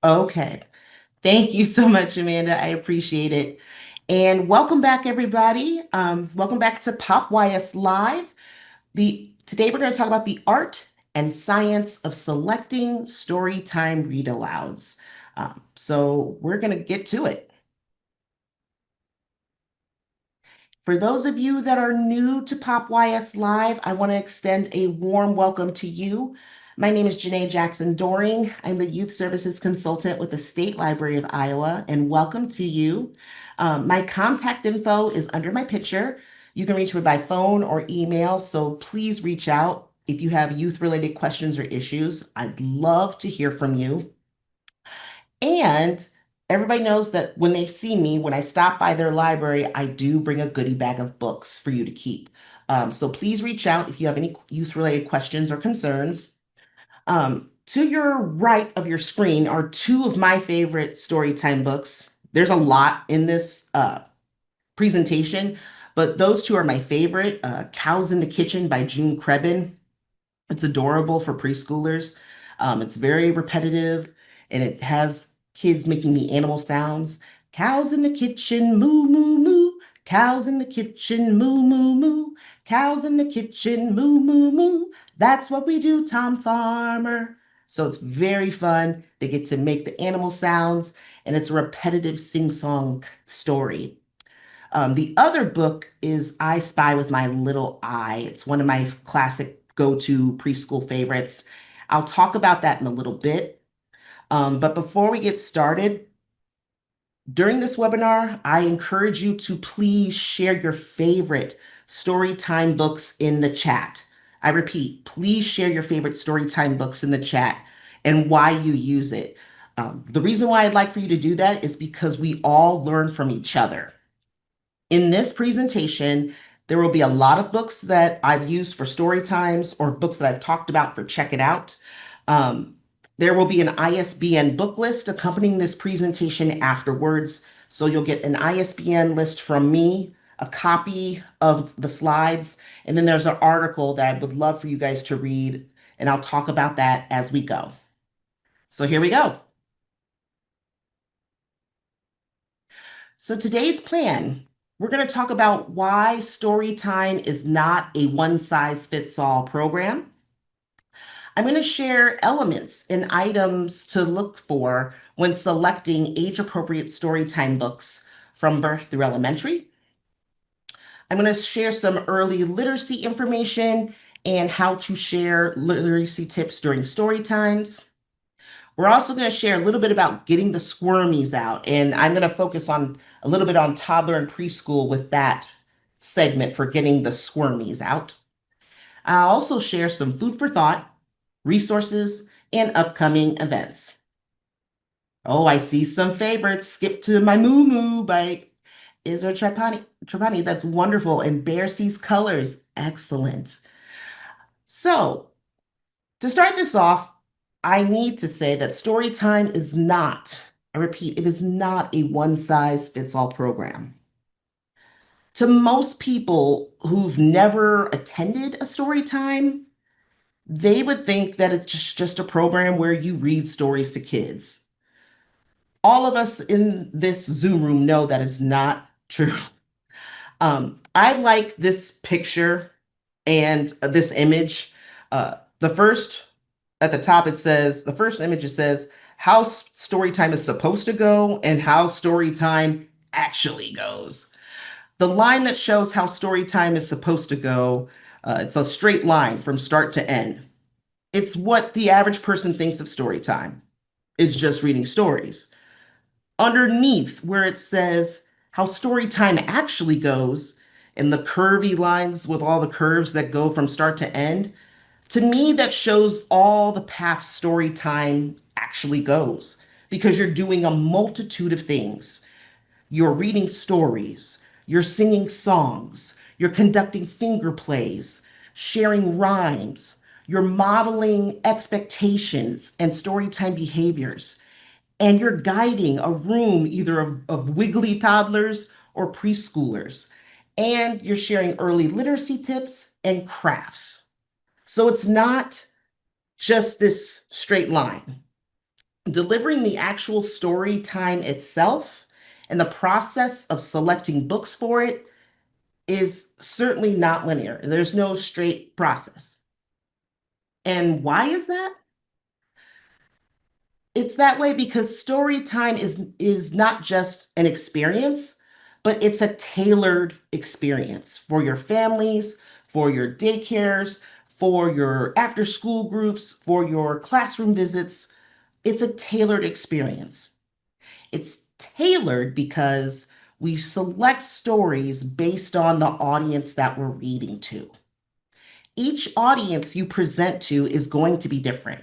Okay. Thank you so much, Amanda. I appreciate it. And welcome back, everybody. Welcome back to Pop YS Live. Today we're going to talk about the art and science of selecting storytime read-alouds. So we're going to get to it. For those of you that are new to Pop YS Live, I want to extend a warm welcome to you. My name is Janae Jackson Doring. I'm the Youth Services Consultant with the State Library of Iowa, and welcome to you. My contact info is under my picture. You can reach me by phone or email, so please reach out if you have youth-related questions or issues. I'd love to hear from you. And everybody knows that when they see me, when I stop by their library, I do bring a goodie bag of books for you to keep. So please reach out if you have any youth-related questions or concerns. To your right of your screen are two of my favorite storytime books. There's a lot in this presentation, but those two are my favorite. Cows in the Kitchen by June Crebin. It's adorable for preschoolers. It's very repetitive and it has kids making the animal sounds. Cows in the kitchen, moo, moo, moo. Cows in the kitchen, moo, moo, moo. Cows in the kitchen, moo, moo, moo. That's what we do, Tom Farmer. So it's very fun. They get to make the animal sounds and it's a repetitive sing-song story. The other book is I Spy with My Little Eye. It's one of my classic go-to preschool favorites. I'll talk about that in a little bit. But before we get started, during this webinar, I encourage you to please share your favorite Storytime books in the chat. I repeat, please share your favorite Storytime books in the chat and why you use it. The reason why I'd like for you to do that is because we all learn from each other. In this presentation, there will be a lot of books that I've used for story times or books that I've talked about for Check It Out. There will be an ISBN book list accompanying this presentation afterwards. So you'll get an ISBN list from me, a copy of the slides, and then there's an article that I would love for you guys to read, and I'll talk about that as we go. So here we go. So today's plan, we're going to talk about why Storytime is not a one-size-fits-all program. I'm going to share elements and items to look for when selecting age-appropriate Storytime books from birth through elementary. I'm going to share some early literacy information and how to share literacy tips during story times. We're also going to share a little bit about getting the squirmies out, and I'm going to focus on a little bit on toddler and preschool with that segment for getting the squirmies out. I'll also share some food for thought, resources, and upcoming events. Oh, I see some favorites. Skip to My Moo Moo by Isra Trapani. That's wonderful. And Bear Sees Colors. Excellent. So, to start this off, I need to say that Storytime is not, I repeat, it is not a one-size-fits-all program. To most people who've never attended a Storytime, they would think that it's just a program where you read stories to kids. All of us in this Zoom room know that is not true. I like this picture and this image. The first at the top, it says, the first image, it says how story time is supposed to go and how story time actually goes. The line that shows how story time is supposed to go, it's a straight line from start to end. It's what the average person thinks of story time. It's just reading stories. Underneath where it says how story time actually goes, and the curvy lines with all the curves that go from start to end, to me, that shows all the paths story time actually goes because you're doing a multitude of things. You're reading stories, you're singing songs, you're conducting finger plays, sharing rhymes, you're modeling expectations and storytime behaviors, and you're guiding a room either of wiggly toddlers or preschoolers, and you're sharing early literacy tips and crafts. So it's not just this straight line. Delivering the actual story time itself and the process of selecting books for it is certainly not linear. There's no straight process. And why is that? It's that way because story time is not just an experience, but it's a tailored experience for your families, for your daycares, for your after school groups, for your classroom visits. It's a tailored experience. It's tailored because we select stories based on the audience that we're reading to. Each audience you present to is going to be different.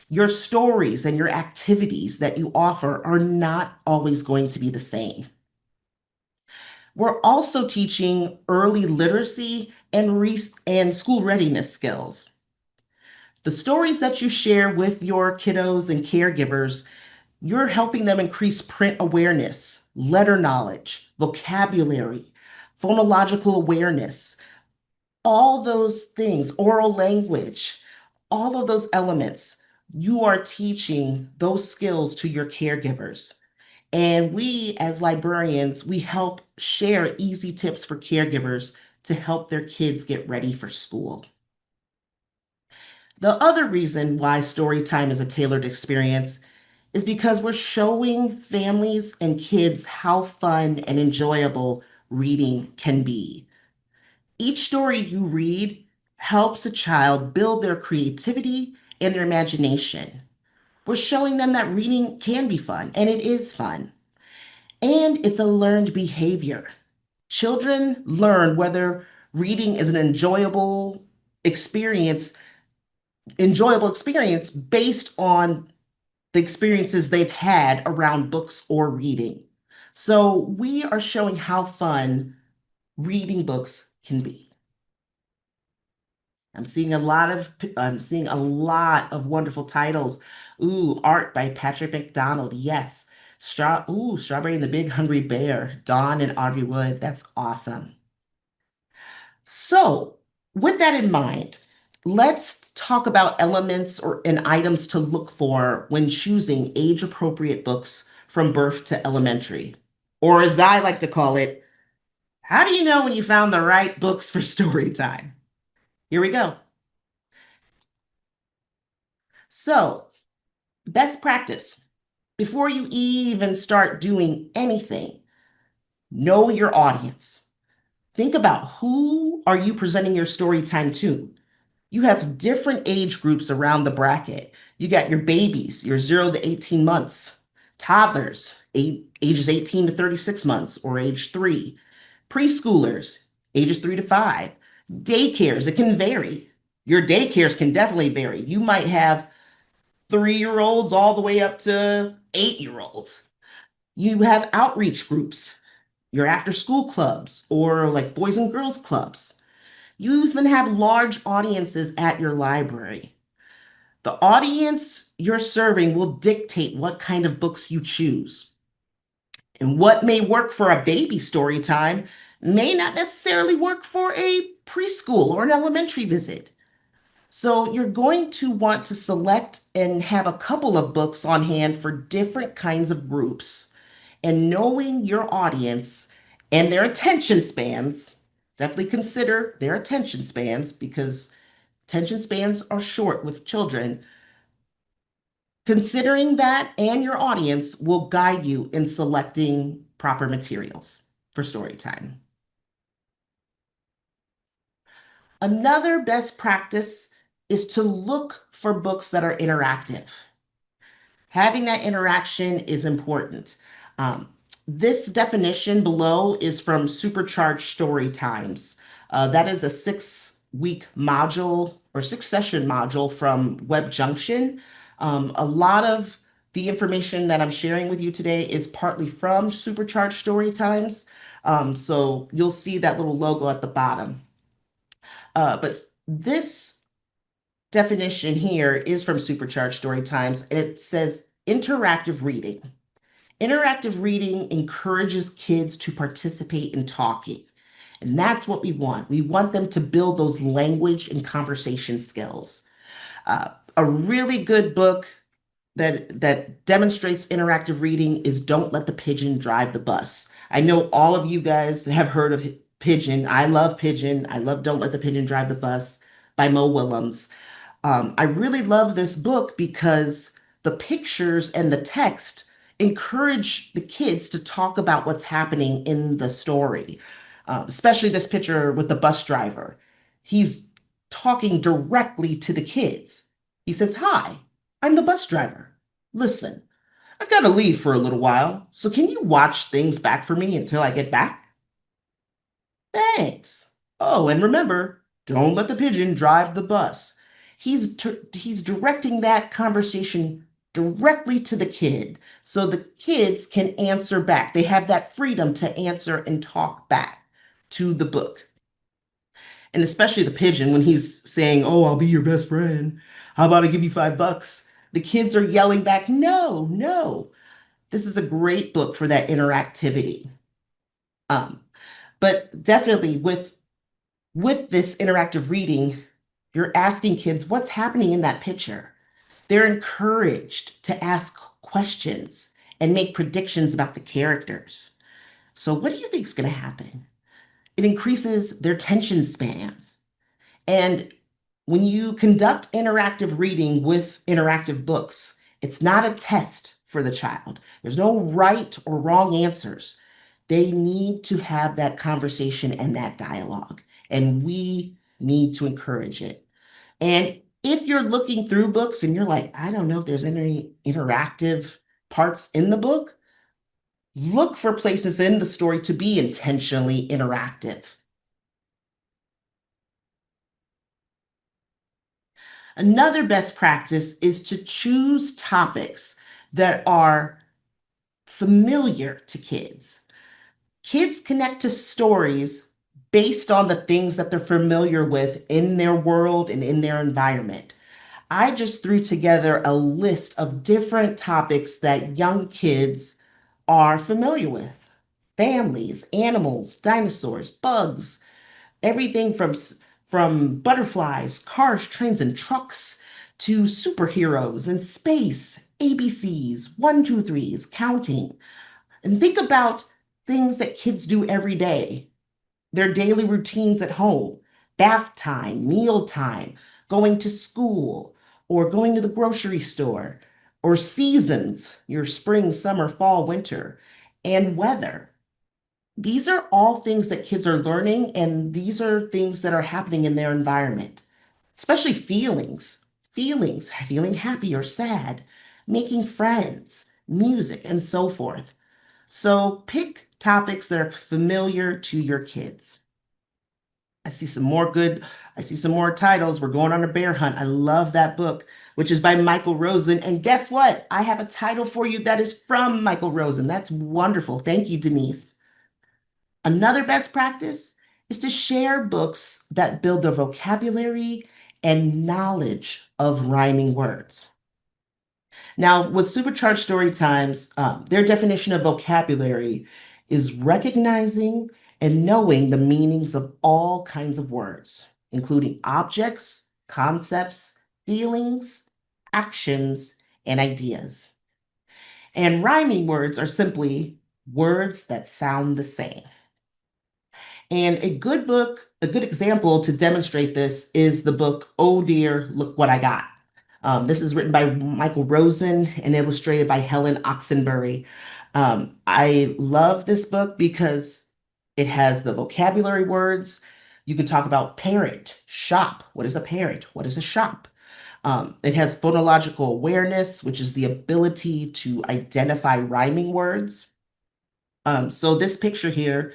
Your stories and your activities that you offer are not always going to be the same. We're also teaching early literacy and school readiness skills. The stories that you share with your kiddos and caregivers, you're helping them increase print awareness, letter knowledge, vocabulary, phonological awareness, all those things, oral language, all of those elements. You are teaching those skills to your caregivers. And we, as librarians, we help share easy tips for caregivers to help their kids get ready for school. The other reason why story time is a tailored experience is because we're showing families and kids how fun and enjoyable reading can be. Each story you read helps a child build their creativity and their imagination. We're showing them that reading can be fun, and it is fun. And it's a learned behavior. Children learn whether reading is an enjoyable experience based on the experiences they've had around books or reading. So we are showing how fun reading books can be. I'm seeing a lot of wonderful titles. Ooh, art by Patrick McDonald. Yes. Strawberry and the Big Hungry Bear. Dawn and Audrey Wood. That's awesome. So, with that in mind, let's talk about elements and items to look for when choosing age-appropriate books from birth to elementary. Or as I like to call it, how do you know when you found the right books for story time? Here we go. So, best practice. Before you even start doing anything, know your audience. Think about who are you presenting your story time to. You have different age groups around the bracket. You got your babies, your 0 to 18 months, toddlers, ages 18 to 36 months or age 3, preschoolers, ages 3 to 5, daycares, it can vary. Your daycares can definitely vary. You might have 3-year-olds all the way up to 8-year-olds. You have outreach groups, your after school clubs, or like boys and girls clubs. You even have large audiences at your library. The audience you're serving will dictate what kind of books you choose. And what may work for a baby story time may not necessarily work for a preschool or an elementary visit. So you're going to want to select and have a couple of books on hand for different kinds of groups. And knowing your audience and their attention spans, definitely consider their attention spans because attention spans are short with children. Considering that and your audience will guide you in selecting proper materials for story time. Another best practice is to look for books that are interactive. Having that interaction is important. Um, this definition below is from Supercharged Storytimes. That is a 6-week module or 6-session module from Web Junction. A lot of the information that I'm sharing with you today is partly from Supercharged Storytimes. So you'll see that little logo at the bottom. But this definition here is from Supercharged Storytimes. It says interactive reading. Interactive reading encourages kids to participate in talking. And that's what we want. We want them to build those language and conversation skills. A really good book that demonstrates interactive reading is Don't Let the Pigeon Drive the Bus. I know all of you guys have heard of Pigeon. I love Pigeon. I love Don't Let the Pigeon Drive the Bus by Mo Willems. I really love this book because the pictures and the text encourage the kids to talk about what's happening in the story, especially this picture with the bus driver. He's talking directly to the kids. He says, "Hi, I'm the bus driver. Listen, I've got to leave for a little while, so can you watch things back for me until I get back?" Thanks. Oh, and remember, don't let the pigeon drive the bus. He's directing that conversation directly to the kid so the kids can answer back. They have that freedom to answer and talk back to the book. And especially the pigeon when he's saying, "Oh, I'll be your best friend. How about I give you $5?" The kids are yelling back, "No, no." This is a great book for that interactivity. Um, but definitely with this interactive reading, you're asking kids what's happening in that picture. They're encouraged to ask questions and make predictions about the characters. So, what do you think is going to happen? It increases their attention spans. And when you conduct interactive reading with interactive books, it's not a test for the child. There's no right or wrong answers. They need to have that conversation and that dialogue, and we need to encourage it. And if you're looking through books and you're like, "I don't know if there's any interactive parts in the book," look for places in the story to be intentionally interactive. Another best practice is to choose topics that are familiar to kids. Kids connect to stories based on the things that they're familiar with in their world and in their environment. I just threw together a list of different topics that young kids are familiar with: families, animals, dinosaurs, bugs, everything from butterflies, cars, trains, and trucks to superheroes and space, ABCs, one, two, threes, counting. And think about things that kids do every day, their daily routines at home: bath time, meal time, going to school, or going to the grocery store, or seasons, your spring, summer, fall, winter, and weather. These are all things that kids are learning, and these are things that are happening in their environment, especially feelings, feeling happy or sad, making friends, music, and so forth. So pick topics that are familiar to your kids. I see some more good, I see some more titles. We're going on a bear hunt. I love that book, which is by Michael Rosen. And guess what? I have a title for you that is from Michael Rosen. That's wonderful. Thank you, Denise. Another best practice is to share books that build the vocabulary and knowledge of rhyming words. Now, with supercharged story times, their definition of vocabulary is recognizing and knowing the meanings of all kinds of words, including objects, concepts, feelings, actions, and ideas. And rhyming words are simply words that sound the same. And a good example to demonstrate this is the book Oh Dear, Look What I Got. This is written by Michael Rosen and illustrated by Helen Oxenbury. I love this book because it has the vocabulary words. You could talk about parrot, shop. What is a parrot? What is a shop? It has phonological awareness, which is the ability to identify rhyming words. So this picture here,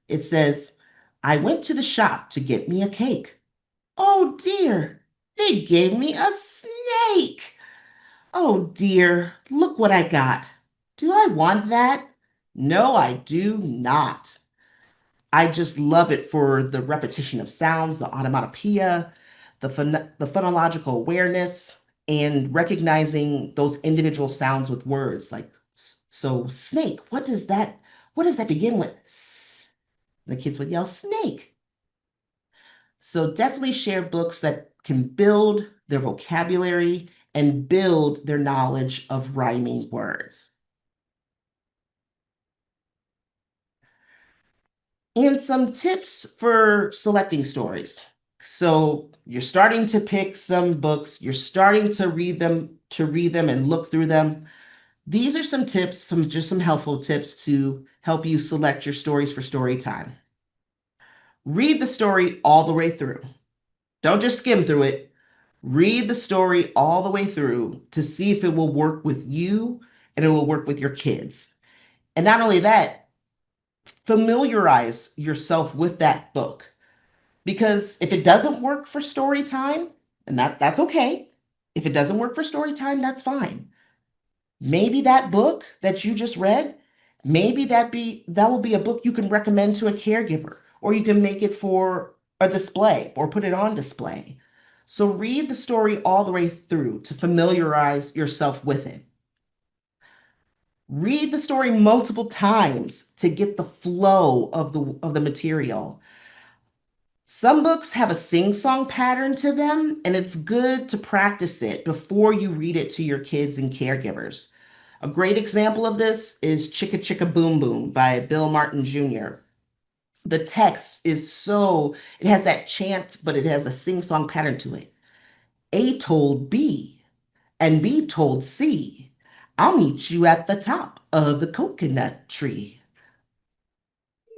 it says, "I went to the shop to get me a cake. Oh dear, they gave me a snake. Oh dear, look what I got. Do I want that? No, I do not." I just love it for the repetition of sounds, the onomatopoeia, the phonological awareness, and recognizing those individual sounds with words like so snake. What does that begin with? The kids would yell snake. So definitely share books that can build their vocabulary and build their knowledge of rhyming words. And some tips for selecting stories. So you're starting to pick some books, you're starting to read them and look through them. These are some tips, some helpful tips to help you select your stories for story time. Read the story all the way through. Don't just skim through it. Read the story all the way through to see if it will work with you and it will work with your kids. And not only that, familiarize yourself with that book. Because if it doesn't work for story time, and that's okay. If it doesn't work for story time, that's fine. Maybe that book that you just read, maybe that will be a book you can recommend to a caregiver, or you can make it for a display or put it on display. So read the story all the way through to familiarize yourself with it. Read the story multiple times to get the flow of the material. Some books have a sing-song pattern to them, and it's good to practice it before you read it to your kids and caregivers. A great example of this is Chicka Chicka Boom Boom by Bill Martin Jr. The text is it has that chant, but it has a sing-song pattern to it. A told B, and B told C, I'll meet you at the top of the coconut tree.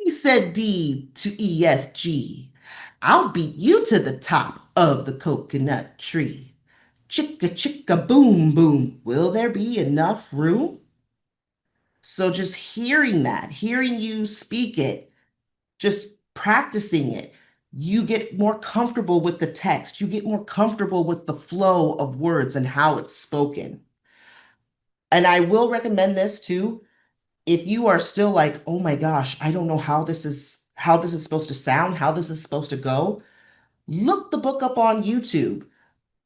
He said D to E, F, G. I'll beat you to the top of the coconut tree. Chicka chicka boom boom. Will there be enough room? So just hearing that, hearing you speak it, just practicing it, you get more comfortable with the text. You get more comfortable with the flow of words and how it's spoken. And I will recommend this too. If you are still like, oh my gosh, I don't know how this is supposed to sound, how this is supposed to go, look the book up on YouTube.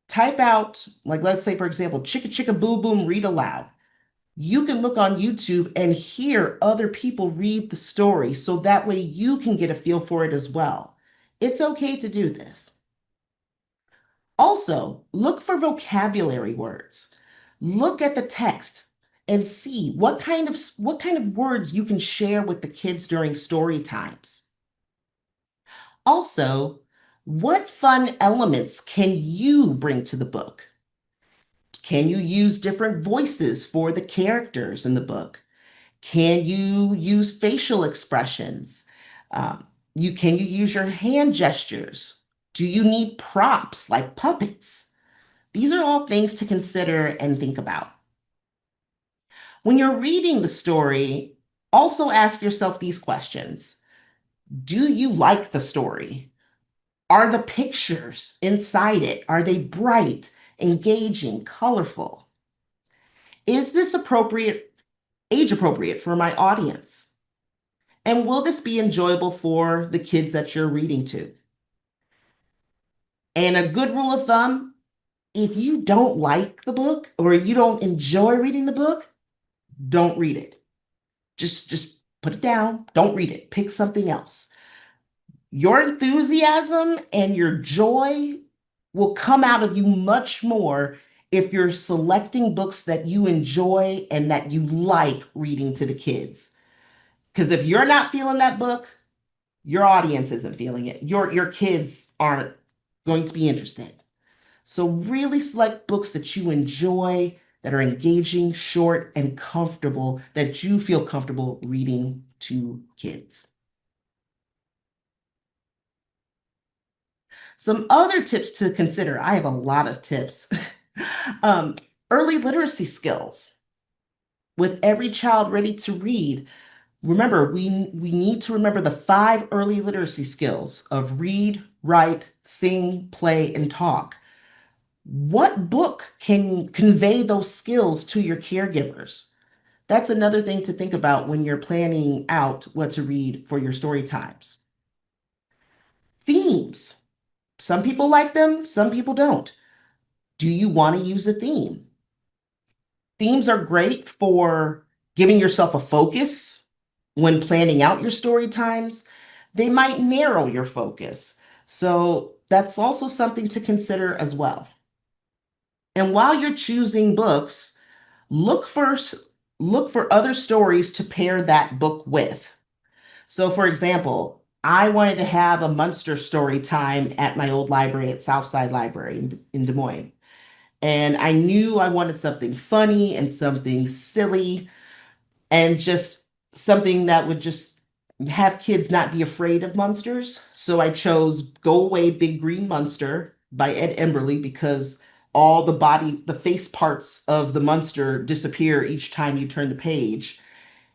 Type out, like, let's say, for example, Chicka Chicka Boo Boom Read Aloud. You can look on YouTube and hear other people read the story so that way you can get a feel for it as well. It's okay to do this. Also, look for vocabulary words. Look at the text and see what kind of words you can share with the kids during story times. Also, what fun elements can you bring to the book? Can you use different voices for the characters in the book? Can you use facial expressions? Can you use your hand gestures? Do you need props like puppets? These are all things to consider and think about. When you're reading the story, also ask yourself these questions. Do you like the story? Are the pictures inside it, are they bright, engaging, colorful? Is this age appropriate for my audience? And will this be enjoyable for the kids that you're reading to? And a good rule of thumb, if you don't like the book or you don't enjoy reading the book, don't read it. Just put it down. Don't read it. Pick something else. Your enthusiasm and your joy will come out of you much more if you're selecting books that you enjoy and that you like reading to the kids. Because if you're not feeling that book, your audience isn't feeling it. Your kids aren't going to be interested. So really select books that you enjoy, that are engaging, short, and comfortable, that you feel comfortable reading to kids. Some other tips to consider. I have a lot of tips. um, Early literacy skills. With every child ready to read, remember, we need to remember the 5 early literacy skills of read, write, sing, play, and talk. What book can convey those skills to your caregivers? That's another thing to think about when you're planning out what to read for your story times. Themes. Some people like them, some people don't. Do you want to use a theme? Themes are great for giving yourself a focus when planning out your story times. They might narrow your focus. So that's also something to consider as well. And while you're choosing books, look for look for other stories to pair that book with. So, for example, I wanted to have a monster story time at my old library at Southside Library in Des Moines. And I knew I wanted something funny and something silly and just something that would just have kids not be afraid of monsters. So I chose Go Away Big Green Monster by Ed Emberley because all the face parts of the monster disappear each time you turn the page.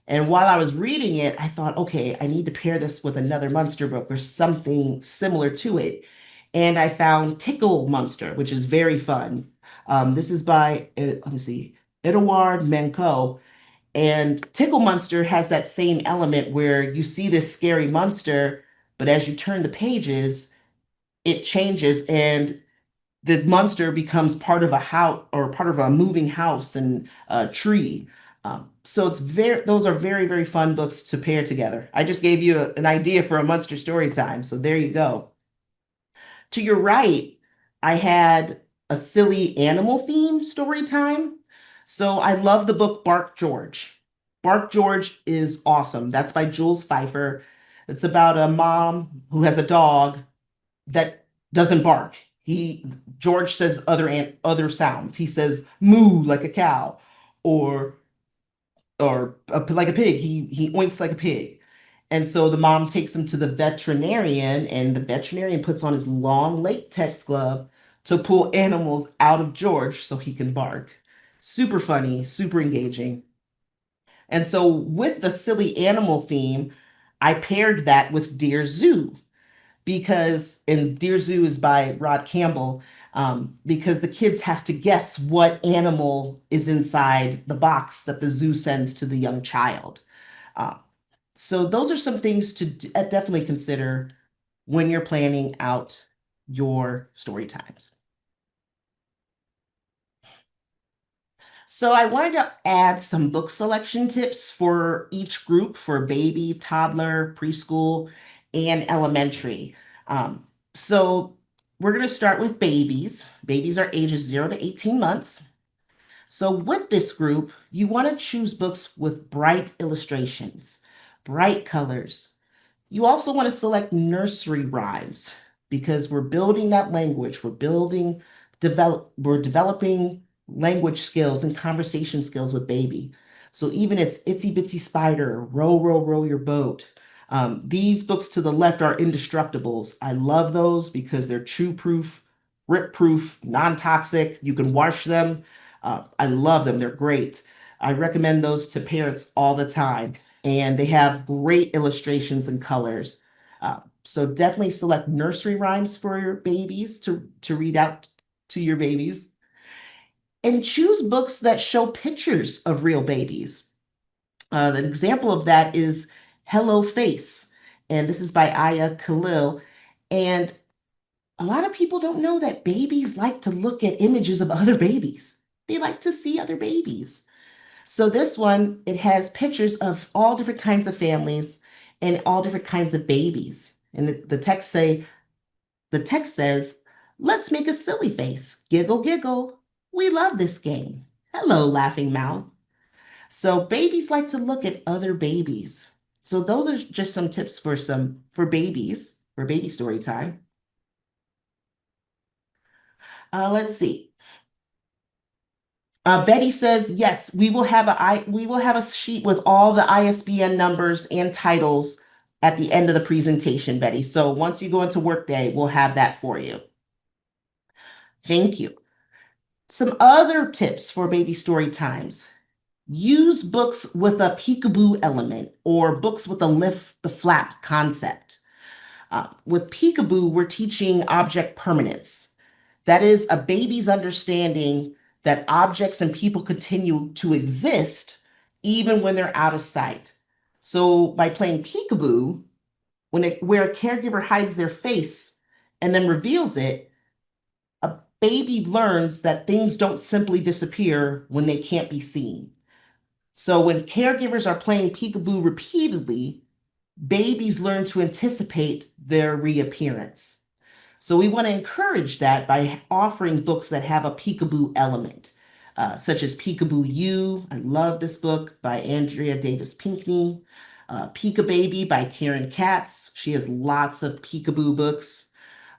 And while I was reading it, I thought, okay, I need to pair this with another monster book or something similar to it. And I found Tickle Monster, which is very fun. This is by, let me see, Edouard Manco. And Tickle Monster has that same element where you see this scary monster, but as you turn the pages, it changes and the monster becomes part of a house or part of a moving house and a tree. So those are very, very fun books to pair together. I just gave you an idea for a monster story time. So there you go. To your right, I had a silly animal theme story time. So I love the book Bark George. Bark George is awesome. That's by Jules Pfeiffer. It's about a mom who has a dog that doesn't bark. George says other sounds. He says moo like a cow, or like a pig. He oinks like a pig. And so the mom takes him to the veterinarian, and the veterinarian puts on his long latex glove to pull animals out of George so he can bark. Super funny, super engaging. And so with the silly animal theme, I paired that with Dear Zoo and Dear Zoo is by Rod Campbell, because the kids have to guess what animal is inside the box that the zoo sends to the young child. Uh, so those are some things to definitely consider when you're planning out your story times. So I wanted to add some book selection tips for each group for baby, toddler, preschool, and elementary. Um, so we're going to start with babies. Babies are ages 0 to 18 months. So with this group, you want to choose books with bright illustrations, bright colors, you also want to select nursery rhymes because we're building that language. We're developing language skills and conversation skills with baby. So even it's Itsy Bitsy Spider, Row, Row, Row Your Boat. These books to the left are indestructibles. I love those because they're chew proof, rip proof, non-toxic. You can wash them. I love them. They're great. I recommend those to parents all the time and they have great illustrations and colors. So definitely select nursery rhymes for your babies to read out to your babies. And choose books that show pictures of real babies. An example of that is Hello Face, and this is by Aya Khalil. And a lot of people don't know that babies like to look at images of other babies. They like to see other babies. So this one, it has pictures of all different kinds of families and all different kinds of babies. And the text says, let's make a silly face. Giggle, giggle. We love this game. Hello, laughing mouth. So babies like to look at other babies. So those are just some tips for babies, for baby story time. Let's see. Betty says, yes, we will have a sheet with all the ISBN numbers and titles at the end of the presentation, Betty. So once you go into Workday, we'll have that for you. Thank you. Some other tips for baby story times. Use books with a peekaboo element or books with a lift the flap concept. With peekaboo, we're teaching object permanence. That is a baby's understanding that objects and people continue to exist even when they're out of sight. So by playing peekaboo, where a caregiver hides their face and then reveals it, a baby learns that things don't simply disappear when they can't be seen. So when caregivers are playing peekaboo repeatedly, babies learn to anticipate their reappearance. So we want to encourage that by offering books that have a peekaboo element, such as Peekaboo You. I love this book by Andrea Davis Pinkney. Peek Baby by Karen Katz. She has lots of peekaboo books.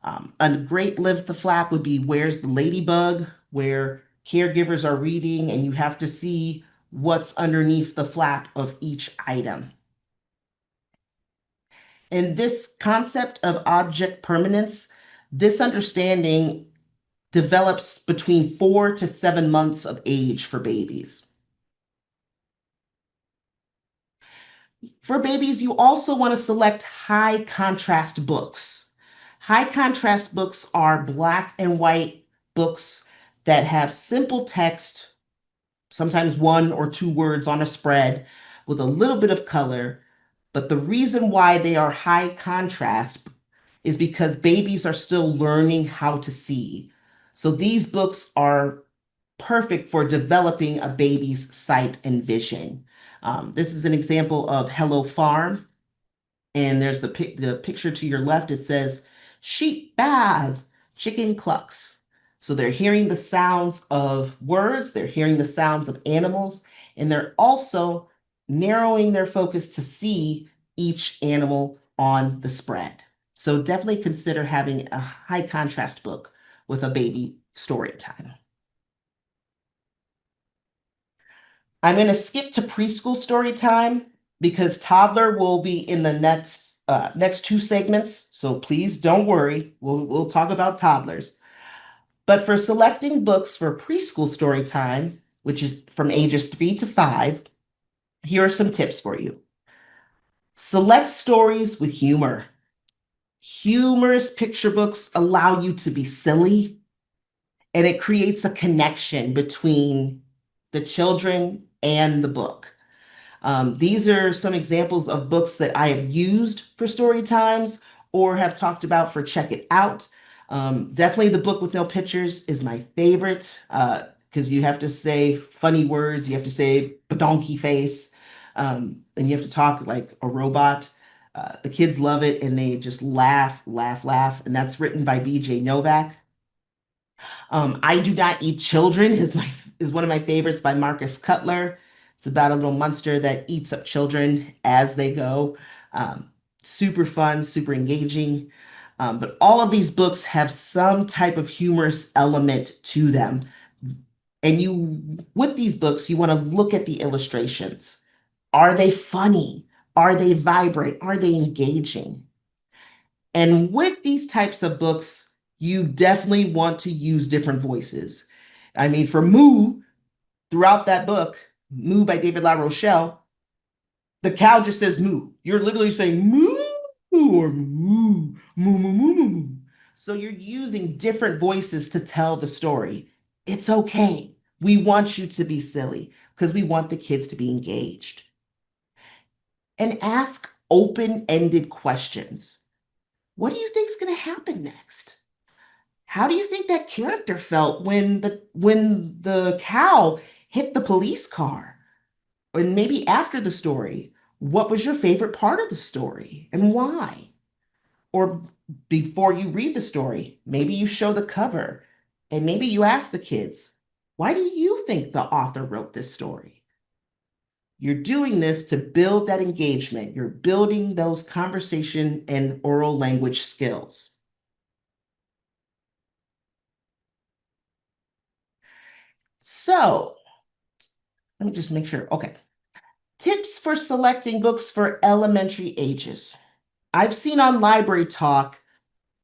A great lift the flap would be Where's the Ladybug, where caregivers are reading and you have to see what's underneath the flap of each item. And this concept of object permanence, this understanding develops between 4 to 7 months of age for babies. For babies, you also want to select high contrast books. High contrast books are black and white books that have simple text, sometimes 1 or 2 words on a spread with a little bit of color. But the reason why they are high contrast is because babies are still learning how to see. So these books are perfect for developing a baby's sight and vision. This is an example of Hello Farm, and there's the picture to your left. It says, sheep baas, chicken clucks. So they're hearing the sounds of words, they're hearing the sounds of animals, and they're also narrowing their focus to see each animal on the spread. So definitely consider having a high contrast book with a baby story time. I'm going to skip to preschool story time because toddler will be in the next 2 segments. So please don't worry. We'll talk about toddlers. But for selecting books for preschool story time, which is from ages 3 to 5, here are some tips for you. Select stories with humor. Humorous picture books allow you to be silly, and it creates a connection between the children and the book. These are some examples of books that I have used for story times or have talked about for Check It Out. Definitely the book with no pictures is my favorite because you have to say funny words, you have to say donkey face, and you have to talk like a robot. The kids love it and they just laugh, laugh, laugh. And that's written by B.J. Novak. I Do Not Eat Children is one of my favorites by Marcus Cutler. It's about a little monster that eats up children as they go. Um, Super fun, super engaging. But all of these books have some type of humorous element to them. And with these books, you want to look at the illustrations. Are they funny? Are they vibrant? Are they engaging? And with these types of books, you definitely want to use different voices. I mean, for Moo, throughout that book, Moo by David La Rochelle, the cow just says moo. You're literally saying moo or moo, moo, moo, moo, moo, moo. So you're using different voices to tell the story. It's okay. We want you to be silly because we want the kids to be engaged. And ask open-ended questions. What do you think is going to happen next? How do you think that character felt when the cow hit the police car? And maybe after the story, what was your favorite part of the story and why? Or before you read the story, maybe you show the cover and maybe you ask the kids, why do you think the author wrote this story? You're doing this to build that engagement. You're building those conversation and oral language skills. So let me just make sure. Okay. Tips for selecting books for elementary ages. I've seen on Library Talk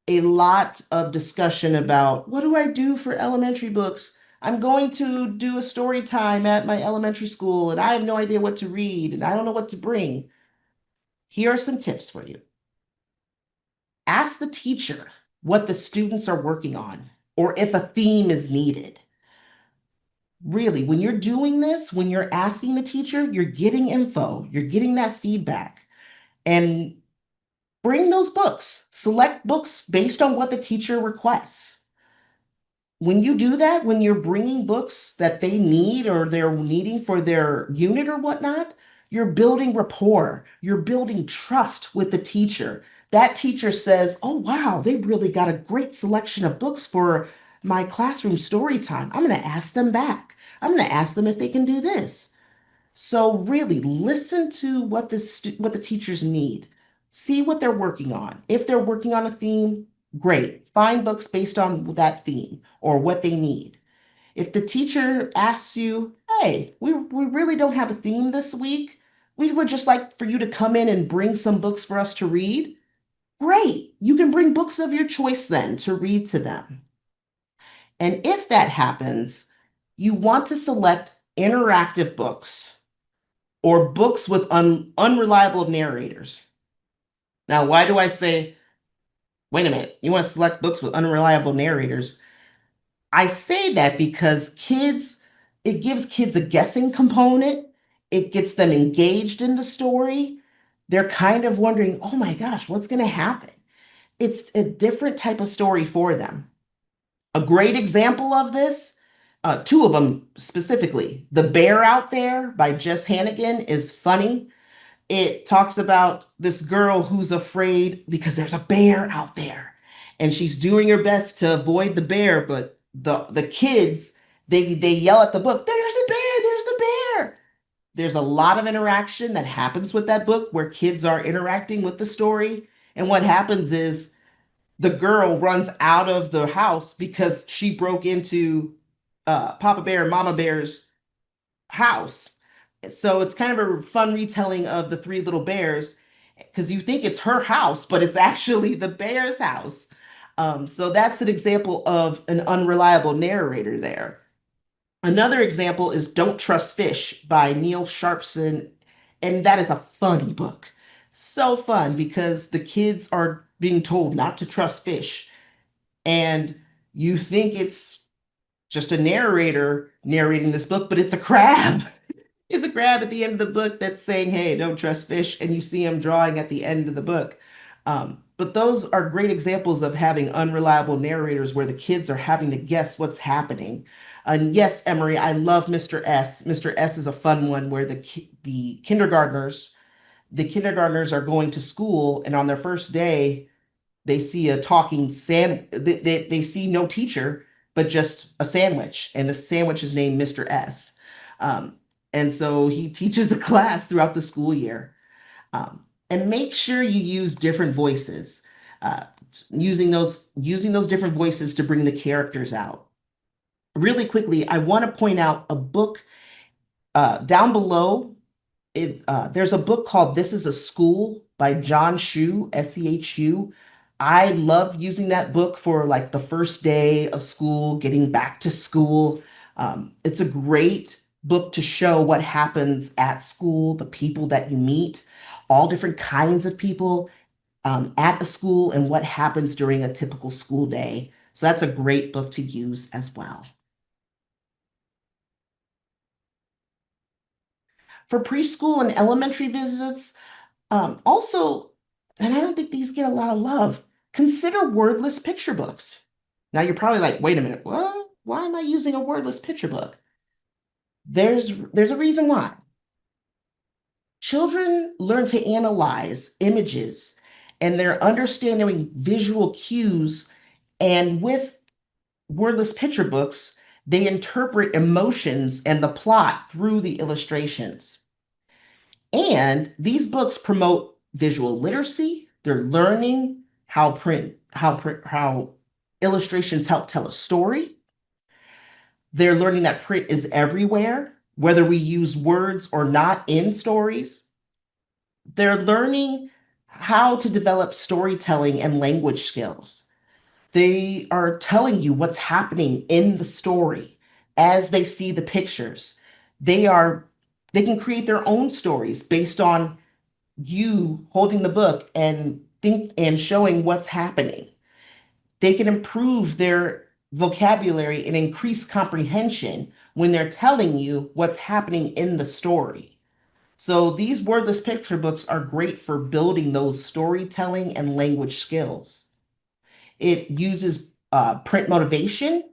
a lot of discussion about what do I do for elementary books? I'm going to do a story time at my elementary school and I have no idea what to read and I don't know what to bring. Here are some tips for you. Ask the teacher what the students are working on or if a theme is needed. Really, when you're doing this, when you're asking the teacher, you're getting info, you're getting that feedback. And bring those books. Select books based on what the teacher requests. When you do that, when you're bringing books that they need or they're needing for their unit or whatnot, you're building rapport. You're building trust with the teacher. That teacher says, "Oh, wow, they really got a great selection of books for my classroom story time. I'm going to ask them back. I'm going to ask them if they can do this." So really listen to what what the teachers need. See what they're working on. If they're working on a theme, great. Find books based on that theme or what they need. If the teacher asks you, "Hey, we really don't have a theme this week. We would just like for you to come in and bring some books for us to read." Great. You can bring books of your choice then to read to them. And if that happens, you want to select interactive books or books with unreliable narrators. Now, why do I say, wait a minute, you want to select books with unreliable narrators? I say that because it gives kids a guessing component. It gets them engaged in the story. They're kind of wondering, oh my gosh, what's going to happen? It's a different type of story for them. A great example of this, two of them specifically. The Bear Out There by Jess Hannigan is funny. It talks about this girl who's afraid because there's a bear out there and she's doing her best to avoid the bear, but the kids they yell at the book, "There's the bear, there's the bear." There's a lot of interaction that happens with that book where kids are interacting with the story. And what happens is the girl runs out of the house because she broke into Papa Bear and Mama Bear's house. So it's kind of a fun retelling of the Three Little Bears because you think it's her house, but it's actually the bear's house. So that's an example of an unreliable narrator there. Another example is Don't Trust Fish by Neil Sharpson, and that is a funny book. So fun because the kids are being told not to trust fish, and you think it's just a narrator narrating this book, but it's a crab. It's a crab at the end of the book that's saying, "Hey, don't trust fish," and you see him drawing at the end of the book. But those are great examples of having unreliable narrators where the kids are having to guess what's happening. And yes, Emery, I love Mr. S. Mr. S is a fun one where the kindergartners are going to school, and on their first day, they see a talking they see no teacher but just a sandwich, and the sandwich is named Mr. S. um, and so he teaches the class throughout the school year. And make sure you use different voices, uh, using those different voices to bring the characters out. Really quickly, I want to point out a book down below. There's a book called This Is a School by John Shu, Schu. I love using that book for like the first day of school, getting back to school. It's a great book to show what happens at school, the people that you meet, all different kinds of people at a school, and what happens during a typical school day. So that's a great book to use as well. For preschool and elementary visits, also, and I don't think these get a lot of love, consider wordless picture books. Now you're probably like, wait a minute, what? Why am I using a wordless picture book? There's a reason why. Children learn to analyze images and they're understanding visual cues, and with wordless picture books, they interpret emotions and the plot through the illustrations. And these books promote visual literacy. They're learning how illustrations help tell a story. They're learning that print is everywhere, whether we use words or not in stories. They're learning how to develop storytelling and language skills. They are telling you what's happening in the story as they see the pictures. They are they can create their own stories based on you holding the book and think and showing what's happening. They can improve their vocabulary and increase comprehension when they're telling you what's happening in the story. So these wordless picture books are great for building those storytelling and language skills. It uses print motivation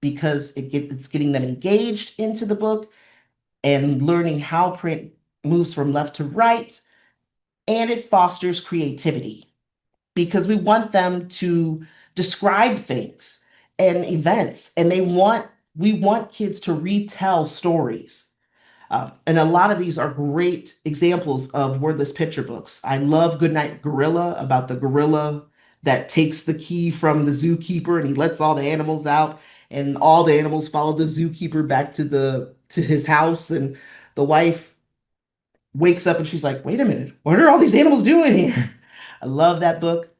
because it's getting them engaged into the book and learning how print moves from left to right, and it fosters creativity. because we want them to describe things and events, and we want kids to retell stories. And a lot of these are great examples of wordless picture books. I love Goodnight Gorilla, about the gorilla that takes the key from the zookeeper and he lets all the animals out, and all the animals follow the zookeeper back to his house, and the wife wakes up and she's like, "Wait a minute, what are all these animals doing here?" I love that book.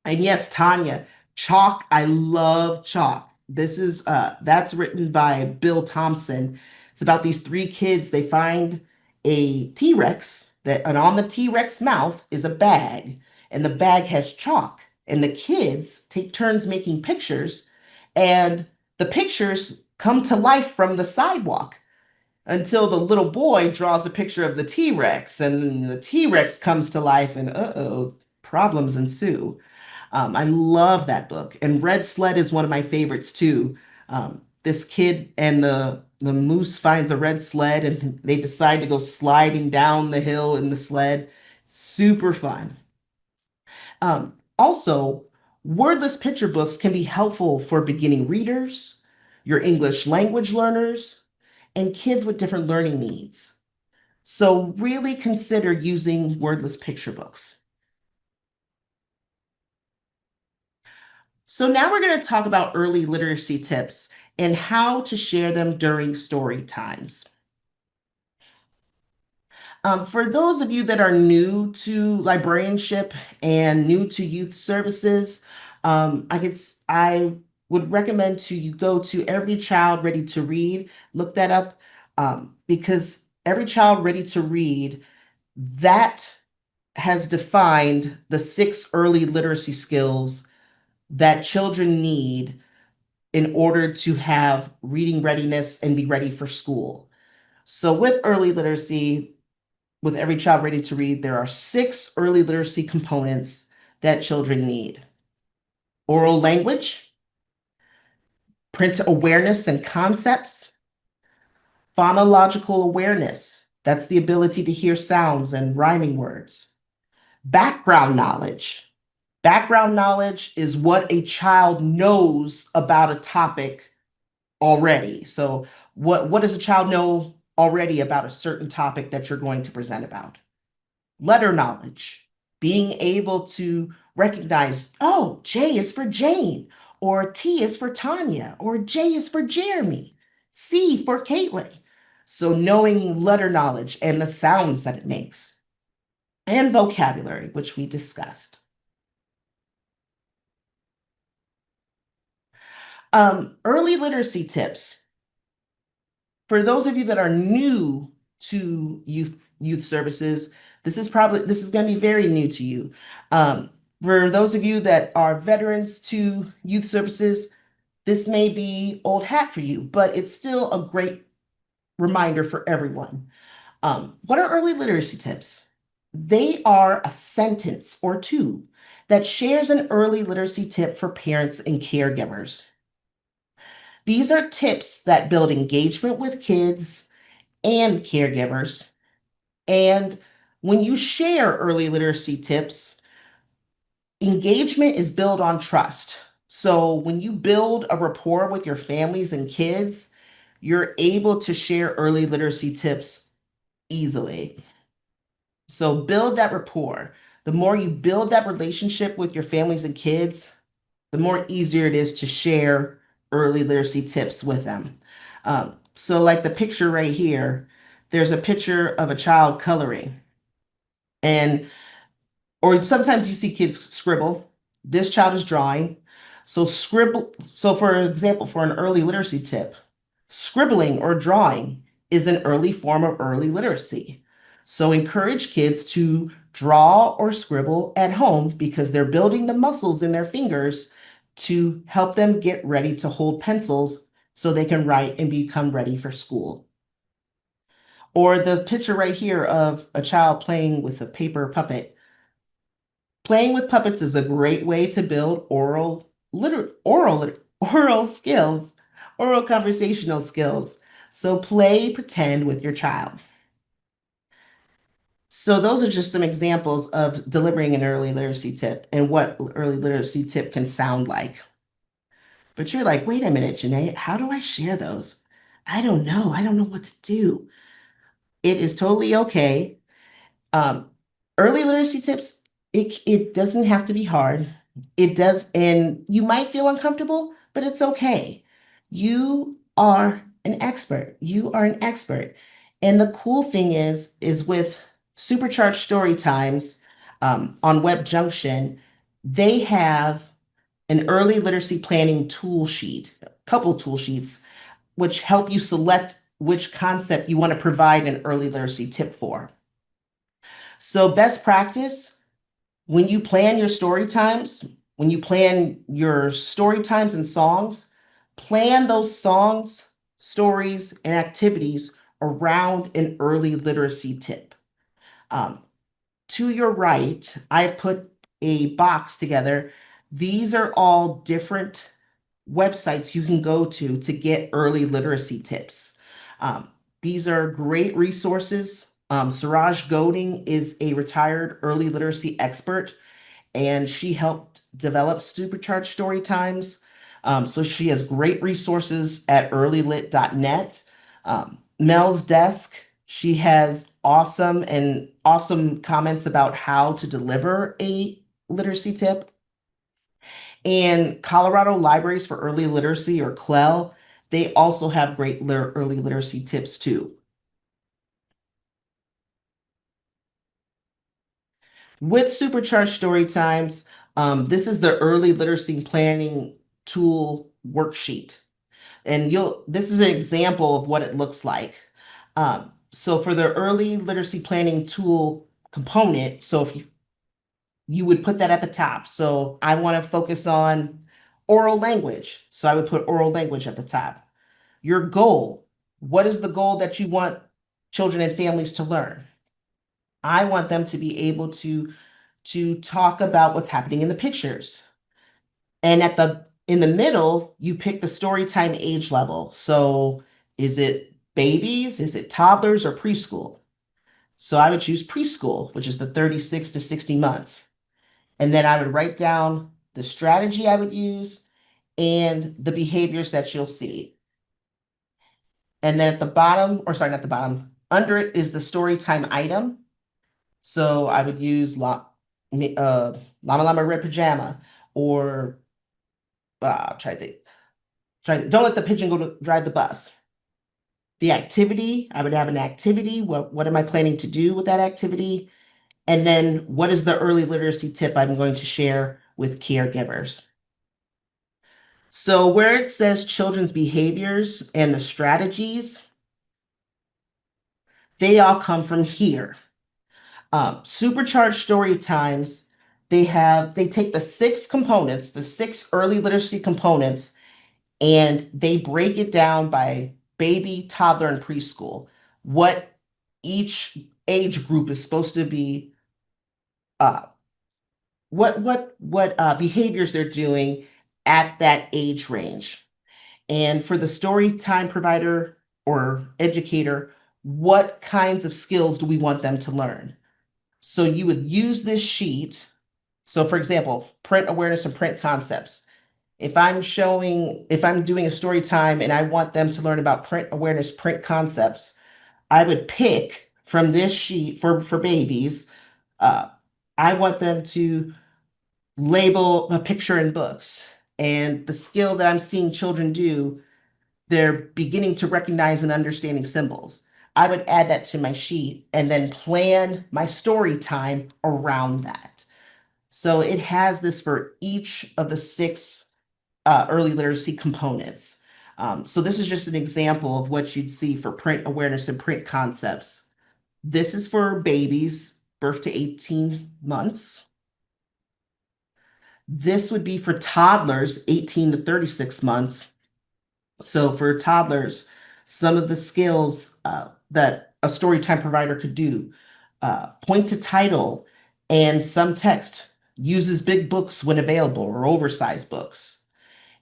And yes, Tanya, Chalk. I love Chalk. This is that's written by Bill Thompson. It's about these three kids. They find a T-Rex and on the T-Rex mouth is a bag, and the bag has chalk. And the kids take turns making pictures, and the pictures come to life from the sidewalk until the little boy draws a picture of the T-Rex, and then the T-Rex comes to life, and uh-oh, problems ensue. I love that book. And Red Sled is one of my favorites too. This kid and the moose finds a red sled and they decide to go sliding down the hill in the sled. Super fun. Also, wordless picture books can be helpful for beginning readers, your English language learners, and kids with different learning needs. So really consider using wordless picture books. So now we're going to talk about early literacy tips and how to share them during story times. For those of you that are new to librarianship and new to youth services, I would recommend to you go to Every Child Ready to Read. Look that up, because Every Child Ready to Read, that has defined the 6 early literacy skills that children need in order to have reading readiness and be ready for school. So with early literacy, with Every Child Ready to Read, there are 6 early literacy components that children need: oral language, print awareness and concepts, phonological awareness, that's the ability to hear sounds and rhyming words, background knowledge. Background knowledge is what a child knows about a topic already. So what does a child know already about a certain topic that you're going to present about? Letter knowledge, being able to recognize, oh, J is for Jane, or T is for Tanya, or J is for Jeremy, C for Caitlin. So knowing letter knowledge and the sounds that it makes, and vocabulary, which we discussed. Early literacy tips. For those of you that are new to youth services, this is going to be very new to you. For those of you that are veterans to youth services, this may be old hat for you, but it's still a great reminder for everyone. What are early literacy tips? They are a sentence or two that shares an early literacy tip for parents and caregivers. These are tips that build engagement with kids and caregivers. And when you share early literacy tips, engagement is built on trust. So when you build a rapport with your families and kids, you're able to share early literacy tips easily. So build that rapport. The more you build that relationship with your families and kids, the more easier it is to share early literacy tips with them. So like the picture right here, there's a picture of a child coloring. And or sometimes you see kids scribble. This child is drawing. So scribble. So for example, for an early literacy tip, scribbling or drawing is an early form of early literacy. So encourage kids to draw or scribble at home because they're building the muscles in their fingers to help them get ready to hold pencils so they can write and become ready for school. Or the picture right here of a child playing with a paper puppet. Playing with puppets is a great way to build oral skills, oral conversational skills. So play pretend with your child. So those are just some examples of delivering an early literacy tip and what early literacy tip can sound like. But you're like, wait a minute, Janae, how do I share those? I don't know. I don't know what to do. It is totally okay. Um, Early literacy tips, it doesn't have to be hard. It does, and you might feel uncomfortable, but it's okay. You are an expert. You are an expert. And the cool thing is with Supercharged Story Times on Web Junction, they have an early literacy planning tool sheet, a couple tool sheets, which help you select which concept you want to provide an early literacy tip for. So best practice, when you plan your story times, when you plan your story times and songs, plan those songs, stories, and activities around an early literacy tip. Um, to your right, I've put a box together. These are all different websites you can go to get early literacy tips. Um, these are great resources. Suraj Goding is a retired early literacy expert, and she helped develop Supercharged Story Times. So she has great resources at earlylit.net. Mel's Desk, she has awesome comments about how to deliver a literacy tip. And Colorado Libraries for Early Literacy, or CLEL, they also have great early literacy tips too. With Supercharged Story Times, this is the early literacy planning tool worksheet. And this is an example of what it looks like. So for the early literacy planning tool component, so if you would put that at the top. So I want to focus on oral language. So I would put oral language at the top. Your goal. What is the goal that you want children and families to learn? I want them to be able to talk about what's happening in the pictures. And in the middle, you pick the story time age level. So is it babies? Is it toddlers or preschool? So I would choose preschool, which is the 36 to 60 months. And then I would write down the strategy I would use and the behaviors that you'll see. And then at the bottom, or sorry, not the bottom, under it is the story time item. So I would use Llama Llama Red Pajama, or don't let the pigeon go to drive the bus. The activity, I would have an activity. What am I planning to do with that activity? And then what is the early literacy tip I'm going to share with caregivers? So where it says children's behaviors and the strategies, they all come from here. Supercharged story times, they take the six components, the six early literacy components, and they break it down by baby, toddler, and preschool. What each age group is supposed to be, uh, what behaviors they're doing at that age range. And for the story time provider or educator, what kinds of skills do we want them to learn? So you would use this sheet. So for example, print awareness and print concepts. If I'm doing a story time and I want them to learn about print awareness, print concepts, I would pick from this sheet for babies. Uh, I want them to label a picture in books. And the skill that I'm seeing children do, they're beginning to recognize and understanding symbols. I would add that to my sheet and then plan my story time around that. So it has this for each of the six early literacy components. So this is just an example of what you'd see for print awareness and print concepts. This is for babies, birth to 18 months. This would be for toddlers, 18 to 36 months. So for toddlers, some of the skills that a storytime provider could do, point to title and some text, uses big books when available or oversized books.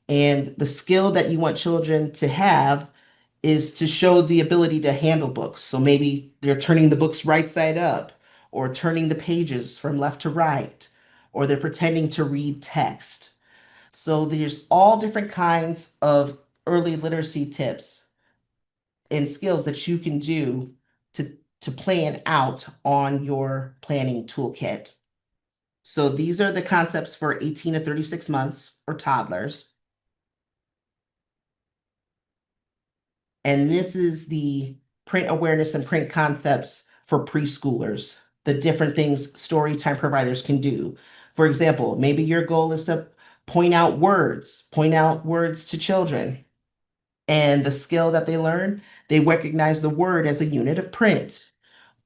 And the skill that you want children to have is to show the ability to handle books. So maybe they're turning the books right side up, or turning the pages from left to right, or they're pretending to read text. So there's all different kinds of early literacy tips and skills that you can do to plan out on your planning toolkit. So these are the concepts for 18 to 36 months or toddlers. And this is the print awareness and print concepts for preschoolers, the different things Storytime providers can do. For example, maybe your goal is to point out words to children. And the skill that they learn, they recognize the word as a unit of print.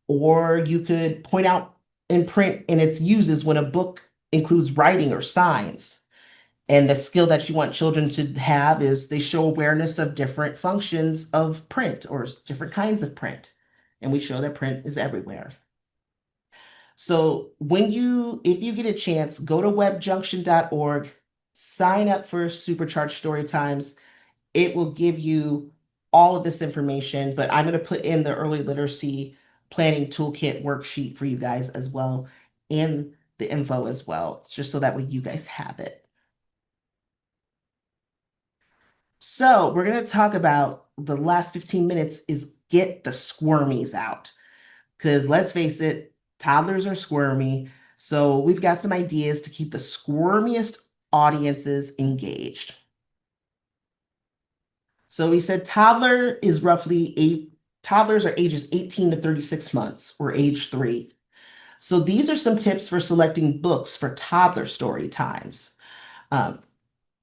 Or you could point out in print and its uses when a book includes writing or signs. And the skill that you want children to have is they show awareness of different functions of print or different kinds of print. And we show that print is everywhere. So if you get a chance, go to webjunction.org, sign up for Supercharged Storytimes. It will give you all of this information, but I'm going to put in the early literacy planning toolkit worksheet for you guys as well, and the info as well, just so that way you guys have it. So we're going to talk about the last 15 minutes is get the squirmies out. Because let's face it, toddlers are squirmy. So we've got some ideas to keep the squirmiest audiences engaged. So we said toddlers are ages 18 to 36 months or age 3. So these are some tips for selecting books for toddler story times. Um,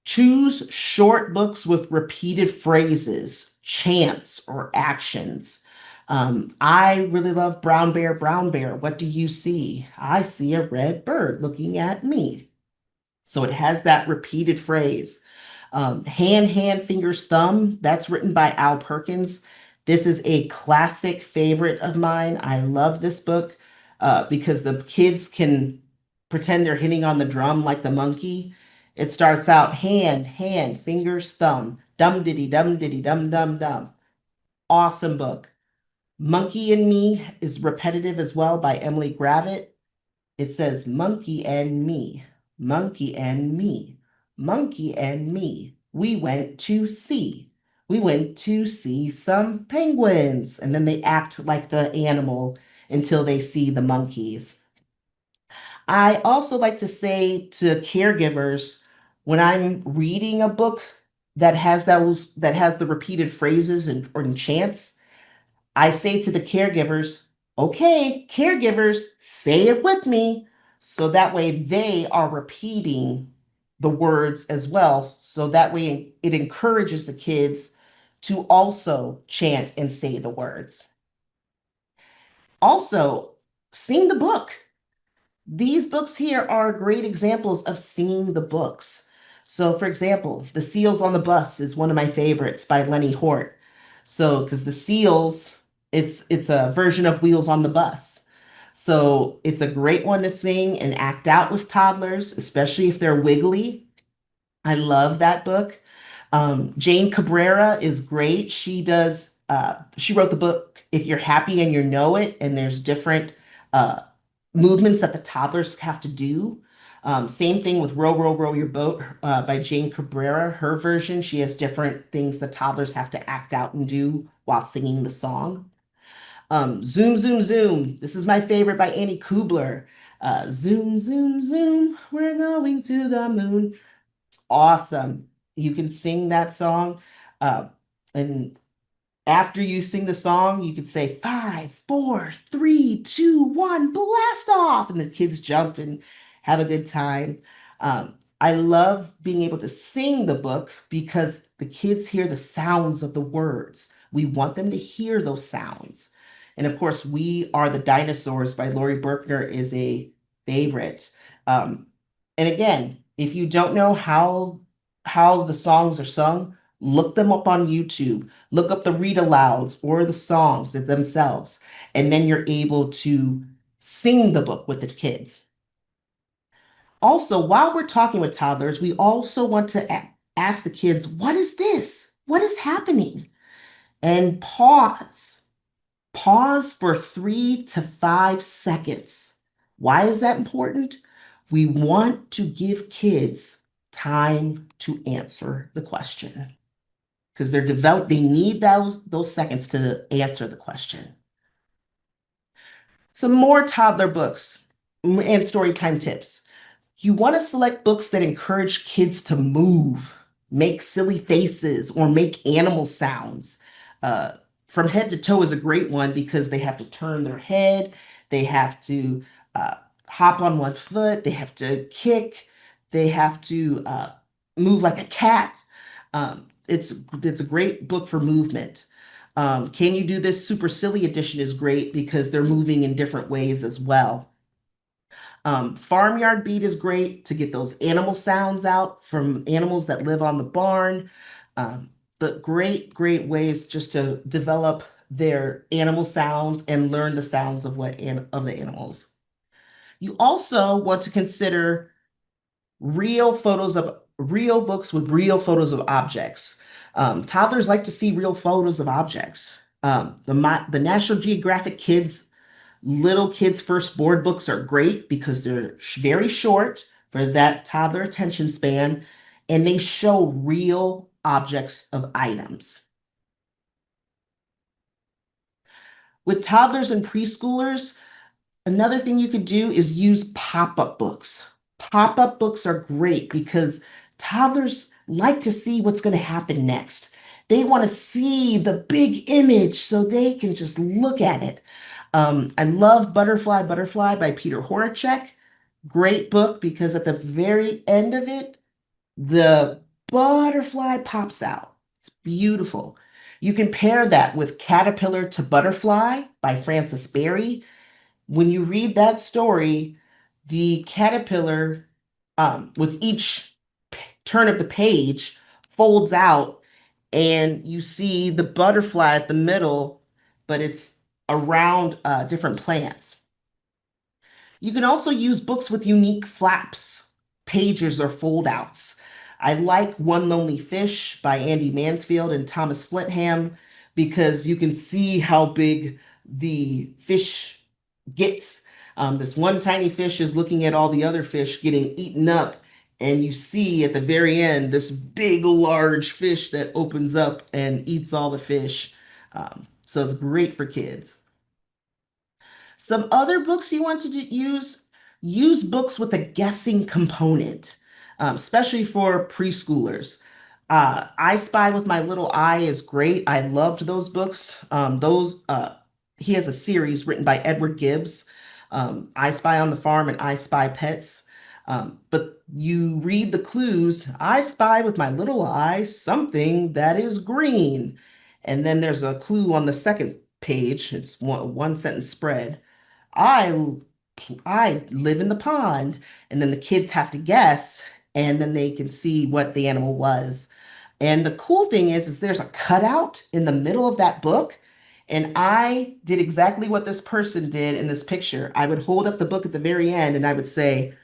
Choose short books with repeated phrases, chants, or actions. I really love Brown Bear, Brown Bear. What do you see? I see a red bird looking at me. So it has that repeated phrase. Hand, hand, fingers, thumb. That's written by Al Perkins. This is a classic favorite of mine. I love this book because the kids can pretend they're hitting on the drum like the monkey. It starts out hand, hand, fingers, thumb, dum diddy, dum dum dum. Awesome book. Monkey and Me is repetitive as well by Emily Gravett. It says monkey and me, monkey and me, monkey and me. We went to see. We went to see some penguins. And then they act like the animal until they see the monkeys. I also like to say to caregivers when I'm reading a book that has the repeated phrases and or chants, I say to the caregivers, okay, caregivers, say it with me. So that way they are repeating the words as well. So that way it encourages the kids to also chant and say the words. Also, sing the book. These books here are great examples of singing the books. So, for example, The Seals on the Bus is one of my favorites by Lenny Hort. So, because the seals, it's a version of Wheels on the Bus. So, it's a great one to sing and act out with toddlers, especially if they're wiggly. I love that book. Jane Cabrera is great. She wrote the book If You're Happy and You Know It, and there's different uh, movements that the toddlers have to do. Same thing with Row, Row, Row Your Boat by Jane Cabrera. Her version, she has different things the toddlers have to act out and do while singing the song. Zoom, Zoom, Zoom. This is my favorite by Annie Kubler. Zoom, zoom, zoom, we're going to the moon. Awesome. You can sing that song. And after you sing the song, you could say 5, 4, 3, 2, 1, blast off, and the kids jump and have a good time. I love being able to sing the book because the kids hear the sounds of the words. We want them to hear those sounds. And of course, We Are the Dinosaurs by Laurie Berkner is a favorite. Um, and again, if you don't know how the songs are sung, look them up on YouTube. Look up the read-alouds or the songs themselves, and then you're able to sing the book with the kids. Also, while we're talking with toddlers, we also want to ask the kids, what is this? What is happening? And pause. Pause for 3 to 5 seconds. Why is that important? We want to give kids time to answer the question because they need those seconds to answer the question. Some more toddler books and story time tips. You want to select books that encourage kids to move, make silly faces, or make animal sounds. Uh, From Head to Toe is a great one because they have to turn their head, they have to uh, hop on one foot, they have to kick, they have to move like a cat. It's a great book for movement. Can You Do This? Super Silly Edition is great because they're moving in different ways as well. Farmyard Beat is great to get those animal sounds out from animals that live on the barn. Um, the great ways just to develop their animal sounds and learn the sounds of of the animals. You also want to consider real books with real photos of objects. Toddlers like to see real photos of objects. The National Geographic Little Kids First Board books are great because they're very short for that toddler attention span and they show real objects of items. With toddlers and preschoolers, another thing you could do is use pop-up books. Pop-up books are great because toddlers like to see what's going to happen next. They want to see the big image so they can just look at it. I love Butterfly by Peter Horacek. Great book because at the very end of it, the butterfly pops out. It's beautiful. You can pair that with Caterpillar to Butterfly by Frances Berry. When you read that story, the caterpillar, with each turn of the page, folds out, and you see the butterfly at the middle, but it's around different plants. You can also use books with unique flaps, pages, or foldouts. I like One Lonely Fish by Andy Mansfield and Thomas Flintham because you can see how big the fish gets. This one tiny fish is looking at all the other fish getting eaten up, and you see at the very end this big, large fish that opens up and eats all the fish. So it's great for kids. Some other books you want to use books with a guessing component, especially for preschoolers. I Spy with My Little Eye is great. I loved those books. He has a series written by Edward Gibbs, I Spy on the Farm and I Spy Pets. But you read the clues, I spy with my little eye something that is green. And then there's a clue on the second page. It's one sentence spread. I I live in the pond, and then the kids have to guess, and then they can see what the animal was. And the cool thing is there's a cutout in the middle of that book, and I did exactly what this person did in this picture. I would hold up the book at the very end, and I would say,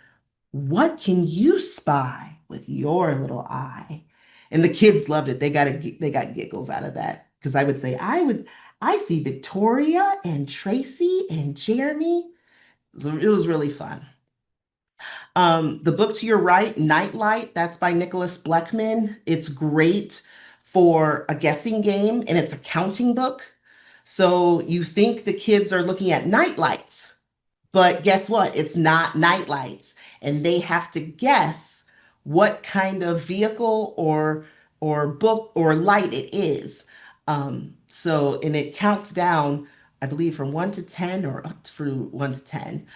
"What can you spy with your little eye?" And the kids loved it. They got giggles out of that because I would say, I see Victoria and Tracy and Jeremy. So it was really fun. The book to your right, Nightlight, that's by Nicholas Bleckman. It's great for a guessing game and it's a counting book. So you think the kids are looking at night lights, but guess what? It's not night lights, and they have to guess what kind of vehicle or book or light it is. And it counts down, I believe, from 1 to 10 or up through 1 to 10.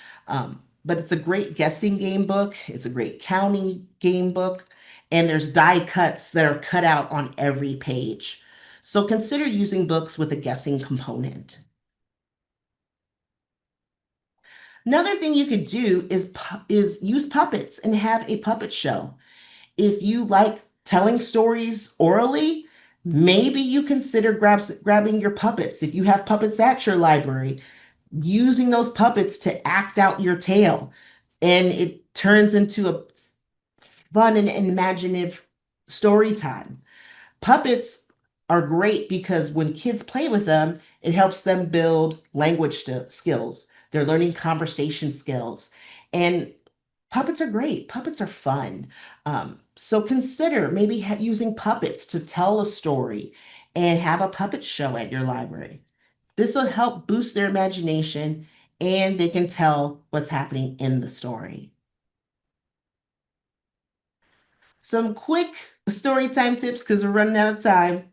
But it's a great guessing game book. It's a great counting game book, and there's die cuts that are cut out on every page. So consider using books with a guessing component. Another thing you could do is use puppets and have a puppet show. If you like telling stories orally, maybe you consider grabbing your puppets. If you have puppets at your library, using those puppets to act out your tale. And it turns into a fun and imaginative story time. Puppets are great because when kids play with them, It helps them build language skills. They're learning conversation skills. And puppets are great. Puppets are fun. So consider maybe using puppets to tell a story and have a puppet show at your library. This will help boost their imagination and they can tell what's happening in the story. Some quick story time tips because we're running out of time.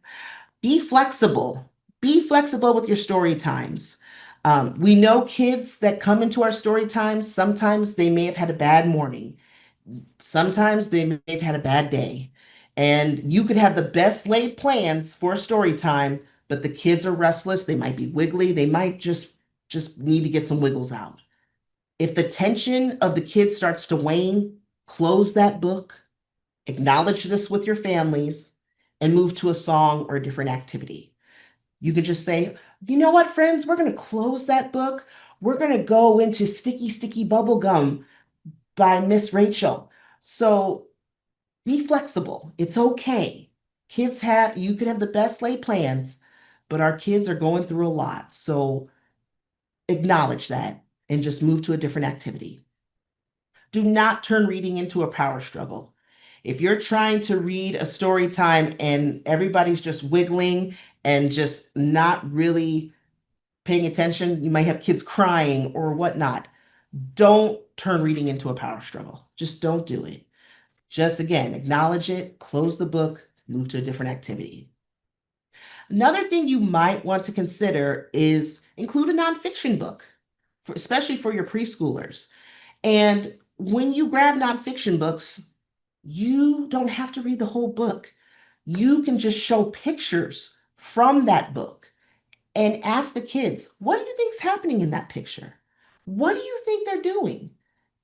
Be flexible. Be flexible with your story times. We know kids that come into our story times, sometimes they may have had a bad morning. Sometimes they may have had a bad day. And you could have the best laid plans for a story time, but the kids are restless. They might be wiggly. They might just need to get some wiggles out. If the tension of the kids starts to wane, close that book, acknowledge this with your families, and move to a song or a different activity. You can just say, you know what, friends, we're going to close that book. We're going to go into Sticky, Sticky Bubblegum by Miss Rachel. So be flexible. It's okay. You could have the best laid plans, but our kids are going through a lot. So acknowledge that and just move to a different activity. Do not turn reading into a power struggle. If you're trying to read a story time and everybody's just wiggling and just not really paying attention, you might have kids crying or whatnot. Don't turn reading into a power struggle. Just don't do it. Just again, acknowledge it, close the book, move to a different activity. Another thing you might want to consider is include a nonfiction book, especially for your preschoolers. And when you grab nonfiction books, you don't have to read the whole book. You can just show pictures from that book and ask the kids, what do you think's happening in that picture? What do you think they're doing?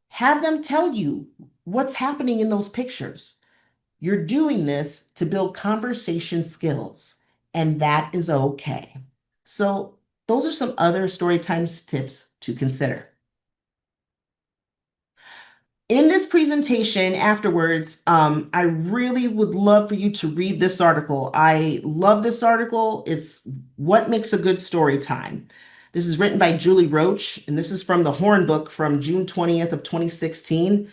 Have them tell you what's happening in those pictures. You're doing this to build conversation skills, and that is okay. So, those are some other story times tips to consider. In this presentation afterwards, I really would love for you to read this article. I love this article. It's What Makes a Good Story Time. This is written by Julie Roach, and this is from the Horn Book from June 20th of 2016.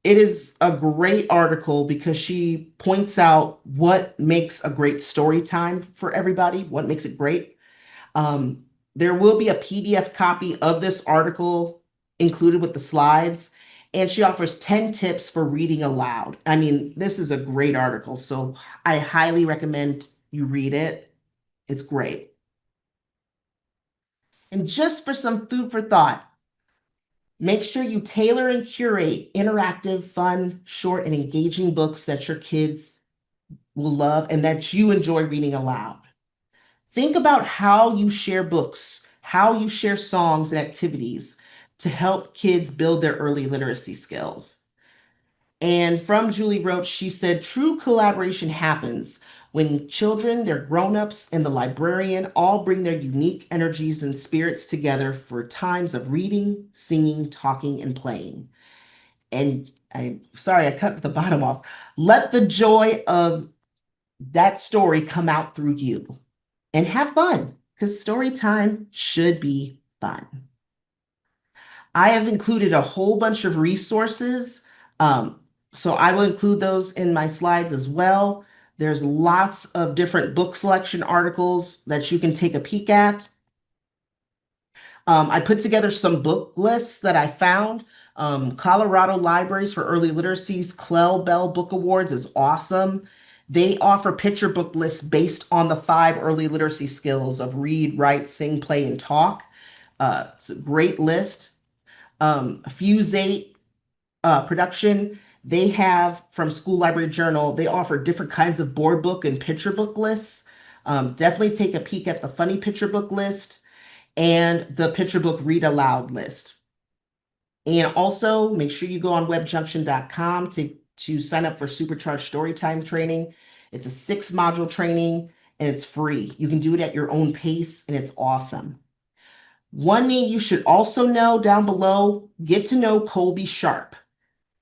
It is a great article because she points out what makes a great story time for everybody, what makes it great. Um, there will be a PDF copy of this article included with the slides, and she offers 10 tips for reading aloud. I mean, this is a great article, so I highly recommend you read it. It's great. And just for some food for thought, make sure you tailor and curate interactive, fun, short, and engaging books that your kids will love and that you enjoy reading aloud. Think about how you share books, how you share songs and activities to help kids build their early literacy skills. And from Julie Roach, she said, true collaboration happens when children, their grown-ups, and the librarian all bring their unique energies and spirits together for times of reading, singing, talking, and playing. And I'm sorry, I cut the bottom off. Let the joy of that story come out through you and have fun because story time should be fun. I have included a whole bunch of resources. So I will include those in my slides as well. There's lots of different book selection articles that you can take a peek at. I put together some book lists that I found. Colorado Libraries for Early Literacy's Clell Bell Book Awards is awesome. They offer picture book lists based on the 5 early literacy skills of read, write, sing, play, and talk. It's a great list. Fuse 8 production, they have from School Library Journal, they offer different kinds of board book and picture book lists. Definitely take a peek at the funny picture book list and the picture book read aloud list. And also make sure you go on webjunction.com to sign up for Supercharged Storytime training. It's a 6-module training and it's free. You can do it at your own pace and it's awesome. One name you should also know down below, get to know Colby Sharp.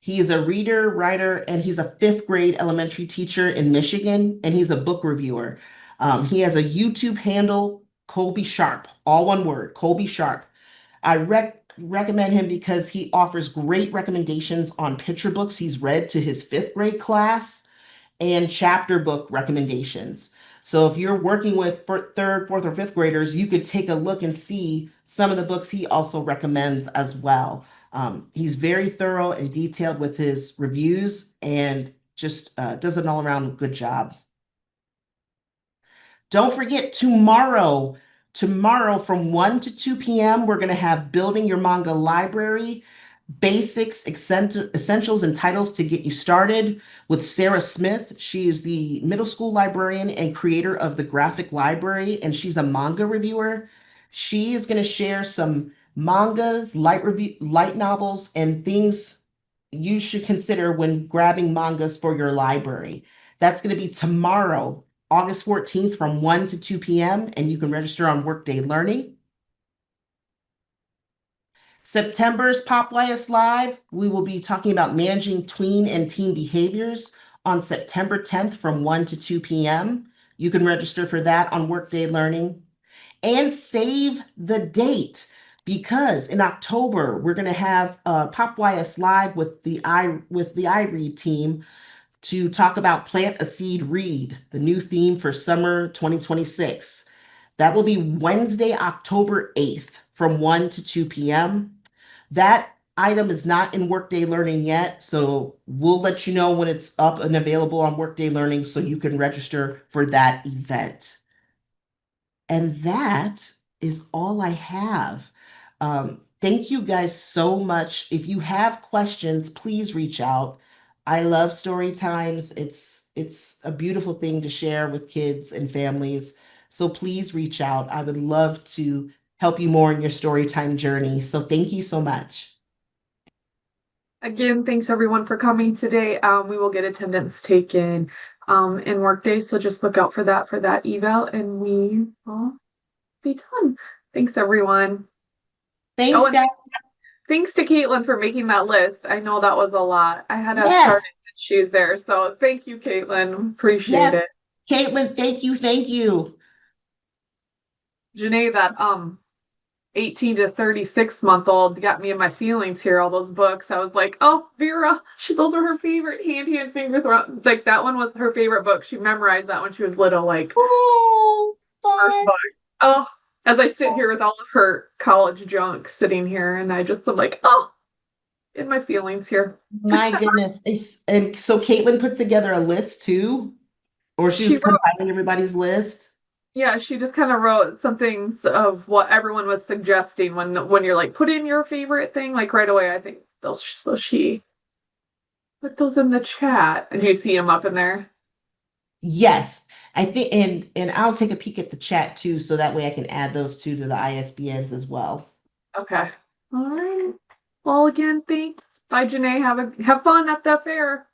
He is a reader, writer, and he's a 5th grade elementary teacher in Michigan, and he's a book reviewer. He has a YouTube handle Colby Sharp, all one word, Colby Sharp. I recommend him because he offers great recommendations on picture books he's read to his fifth grade class and chapter book recommendations. So if you're working with third, fourth, or fifth graders, you could take a look and see some of the books he also recommends as well. He's very thorough and detailed with his reviews and just does an all-around good job. Don't forget tomorrow from 1 to 2 p.m., we're going to have Building Your Manga Library, Basics, Essentials, and Titles to Get You Started with Sarah Smith. She is the middle school librarian and creator of the graphic library, and she's a manga reviewer. She is going to share some mangas, light novels, and things you should consider when grabbing mangas for your library. That's going to be tomorrow, August 14th from 1 to 2 p.m., and you can register on Workday Learning. September's PopYS Live, we will be talking about managing tween and teen behaviors on September 10th from 1 to 2 p.m. You can register for that on Workday Learning. And save the date because in October, we're going to have PopYS Live with the iRead team to talk about Plant a Seed Read, the new theme for summer 2026. That will be Wednesday, October 8th from 1 to 2 p.m. That item is not in Workday Learning yet, so we'll let you know when it's up and available on Workday Learning so you can register for that event. And that is all I have. Thank you guys so much. If you have questions, please reach out. I love story times. It's a beautiful thing to share with kids and families. So please reach out. I would love to help you more in your story time journey. So thank you so much. Again, thanks everyone for coming today. We will get attendance taken in Workday, so just look out for that eval, and we will be done. Thanks everyone. Oh, Thanks, and guys. thanks to Caitlin for making that list. I know that was a lot. I had to start Yes, it when she was there, so thank you, Caitlin. Appreciate yes. it. Caitlin, thank you, thank you. Janae, that 18 to 36-month-old got me in my feelings here, all those books. I was like, oh, Vera, those are her favorite hand finger throw. Like that one was her favorite book. She memorized that when she was little, like Oh, first fun. book. Oh, as I sit here with all of her college junk sitting here, and I just am like, oh, in my feelings here. My goodness. And so Caitlin put together a list too, or she She was wrote, compiling everybody's list. yeah, she just kind of wrote some things of what everyone was suggesting when you're like, put in your favorite thing, like right away. I think those, so she put those in the chat. And you see them up in there? Yes. I think and I'll take a peek at the chat too, so that way I can add those two to the ISBNs as well. Okay. All right. Well, again, thanks. Bye, Janae. Have fun at that fair.